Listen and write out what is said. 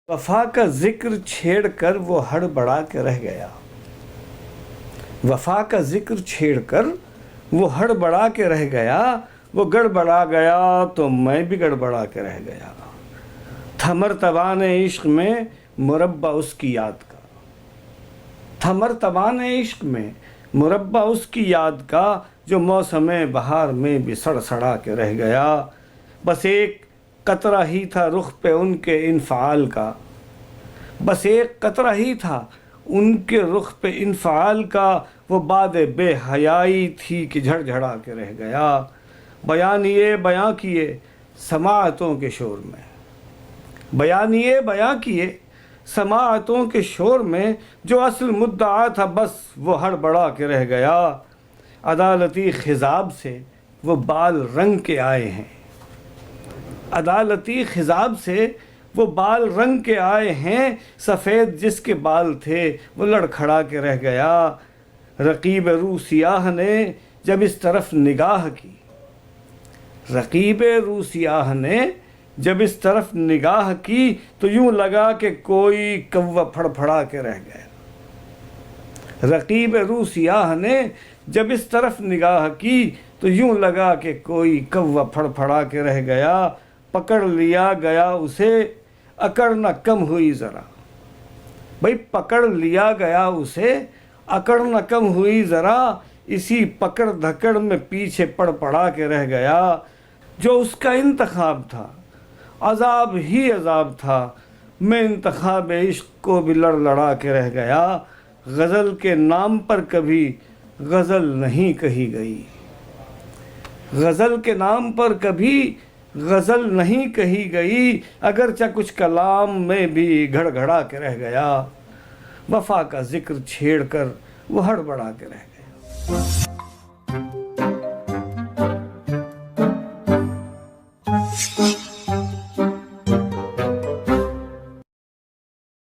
وفا کا ذکر چھیڑ کر وہ ہڑبڑا کے رہ گیا، وفا کا ذکر چھیڑ کر وہ ہڑبڑا کے رہ گیا، وہ گڑبڑا گیا تو میں بھی گڑبڑا کے رہ گیا، تھا مرتبان عشق میں مربع اس کی یاد کا، تھا مرتبان عشق میں مربع اس کی یاد کا، جو موسم بہار میں بھی سڑ سڑا کے رہ گیا، بس ایک قطرہ ہی تھا رخ پہ ان کے انفعال کا، بس ایک قطرہ ہی تھا ان کے رخ پہ انفعال کا، وہ باد بے حیائی تھی کہ جھڑ جھڑا کے رہ گیا، بیاں کیے سماعتوں کے شور میں، بیاں کیے سماعتوں کے شور میں، جو اصل مدعا تھا بس وہ ہڑبڑا کے رہ گیا، عدالتی خضاب سے وہ بال رنگ کے آئے ہیں، عدالتی خضاب سے وہ بال رنگ کے آئے ہیں، سفید جس کے بال تھے وہ لڑکھڑا کے رہ گیا، رقیب رو سیاہ نے جب اس طرف نگاہ کی، رقیب رو سیاہ نے جب اس طرف نگاہ کی، تو یوں لگا کہ کوئی کوا پھڑ پھڑا کے رہ گیا، رقیب رو سیاہ نے جب اس طرف نگاہ کی، تو یوں لگا کہ کوئی کوا پھڑ پھڑا کے رہ گیا، پکڑ لیا گیا اسے اکڑ نہ کم ہوئی ذرا، بھئی پکڑ لیا گیا اسے اکڑ نہ کم ہوئی ذرا، اسی پکڑ دھکڑ میں پیچھے پڑ پڑا کے رہ گیا، جو اس کا انتخاب تھا عذاب ہی عذاب تھا، میں انتخاب عشق کو بھی لڑ لڑا کے رہ گیا، غزل کے نام پر کبھی غزل نہیں کہی گئی، غزل کے نام پر کبھی غزل نہیں کہی گئی، اگرچہ کچھ کلام میں بھی گھڑ گھڑا کے رہ گیا، وفا کا ذکر چھیڑ کر وہ ہڑبڑا کے رہ گیا۔